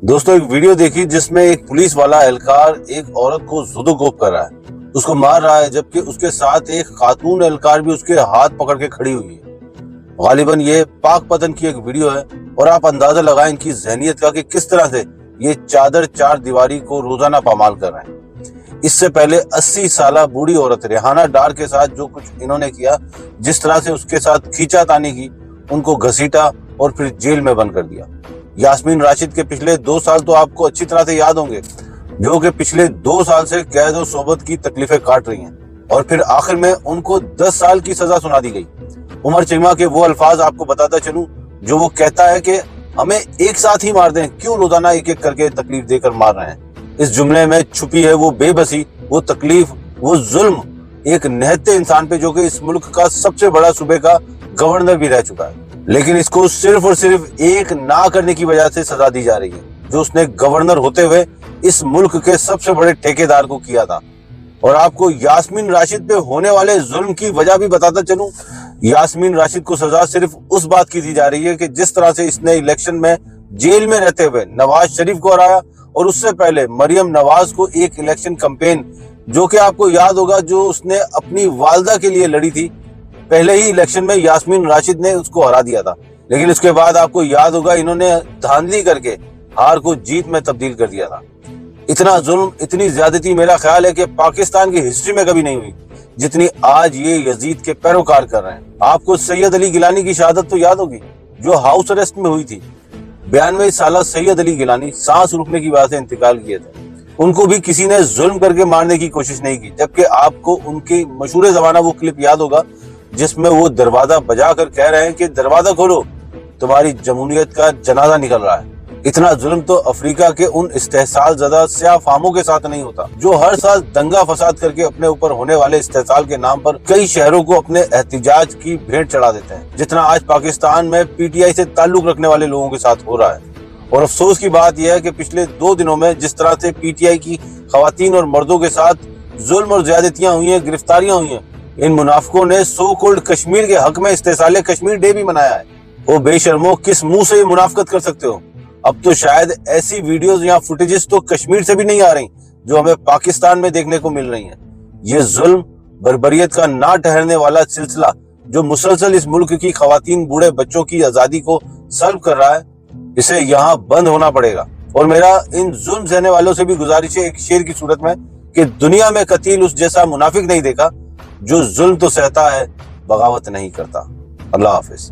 दोस्तों एक वीडियो देखी जिसमें एक पुलिस वाला एहलकार एक औरत को ज़ुदोकोप कर रहा है, उसको मार रहा है, जबकि उसके साथ एक खातून एहलकार भी उसके हाथ पकड़ के खड़ी हुई है। गालिबन ये पाक पतन की एक वीडियो है और आप अंदाजा लगाएं इनकी जहनियत का कि किस तरह से ये चादर चार दीवारी को रोजाना पामाल कर रहे हैं। इससे पहले 80 साला बूढ़ी औरत रेहाना डार के साथ जो कुछ इन्होंने किया, जिस तरह से उसके साथ खींचातानी की, उनको घसीटा और फिर जेल में बंद कर दिया। यास्मीन राशिद के पिछले 2 साल तो आपको अच्छी तरह से याद होंगे, जो कि पिछले 2 साल से कैद और सोबत की तकलीफें काट रही हैं और फिर आखिर में उनको 10 साल की सजा सुना दी गई। उमर चिमा के वो अल्फाज आपको बताता चलूं जो वो कहता है कि हमें एक साथ ही मार दें, क्यों रोजाना एक एक करके तकलीफ देकर मार रहे हैं। इस जुमले में छुपी है वो बेबसी, वो तकलीफ, वो जुल्म एक निहत्ते इंसान पे जो कि इस मुल्क का सबसे बड़ा सूबे का गवर्नर भी रह चुका है, लेकिन इसको सिर्फ और सिर्फ एक ना करने की वजह से सजा दी जा रही है, जो उसने गवर्नर होते हुए इस मुल्क के सबसे बड़े ठेकेदार को किया था। और आपको यास्मीन राशिद पे होने वाले जुल्म की वजह भी बताता चलूं। यास्मीन राशिद को सजा सिर्फ उस बात की दी जा रही है कि जिस तरह से इसने इलेक्शन में जेल में रहते हुए नवाज शरीफ को हराया और उससे पहले मरियम नवाज को एक इलेक्शन कैंपेन, जो कि आपको याद होगा, जो उसने अपनी वालदा के लिए लड़ी थी, पहले ही इलेक्शन में यास्मीन राशिद ने उसको हरा दिया था, लेकिन उसके बाद आपको याद होगा इन्होंने धांधली करके हार को जीत में तब्दील कर दिया था। इतना जुल्म, इतनी ज्यादती मेरा ख्याल है कि पाकिस्तान की हिस्ट्री में कभी नहीं हुई जितनी आज ये यजीद के पैरोकार कर रहे हैं। आपको सैयद अली गिलानी की शहादत तो याद होगी, जो हाउस अरेस्ट में हुई थी। 92 साला सैयद अली गिलानी सांस रुकने की वजह से इंतकाल किए थे। उनको भी किसी ने जुल्म करके मारने की कोशिश नहीं की, जबकि आपको उनकी मशहूर जमाना वो क्लिप याद होगा जिसमें वो दरवाजा बजाकर कह रहे हैं कि दरवाजा खोलो, तुम्हारी जमहूरियत का जनाजा निकल रहा है। इतना जुल्म तो अफ्रीका के उन इस्तेहसाल ज़दा स्याह फामों के साथ नहीं होता, जो हर साल दंगा फसाद करके अपने ऊपर होने वाले इस्तेहसाल के नाम पर कई शहरों को अपने एहतिजाज की भेंट चढ़ा देते हैं, जितना आज पाकिस्तान में पीटीआई से ताल्लुक रखने वाले लोगों के साथ हो रहा है। और अफसोस की बात यह है कि पिछले 2 दिनों में जिस तरह से पीटीआई की खवातीन और मर्दों के साथ जुल्म और ज्यादतियां हुई हैं, गिरफ्तारियां हुई हैं, इन मुनाफिकों ने सो कॉल्ड कश्मीर के हक में इस्तेहसाल कश्मीर डे भी मनाया है। वो बेशर्मो, किस मुंह से ये मुनाफिकत कर सकते हो? अब तो शायद ऐसी वीडियोस या फुटेजेस तो कश्मीर से भी नहीं आ रही जो हमें पाकिस्तान में देखने को मिल रही हैं। ये जुल्म, बर्बरियत का ना ठहरने वाला सिलसिला जो मुसलसल इस मुल्क की खवातीन, बूढ़े बच्चों की आजादी को सल्ब कर रहा है, इसे यहाँ बंद होना पड़ेगा। और मेरा इन जुल्म सहने वालों से भी गुजारिश है, एक शेर की सूरत में, कि दुनिया में कतील उस जैसा मुनाफिक नहीं देखा जो जुल्म तो सहता है, बगावत नहीं करता। अल्लाह हाफिज।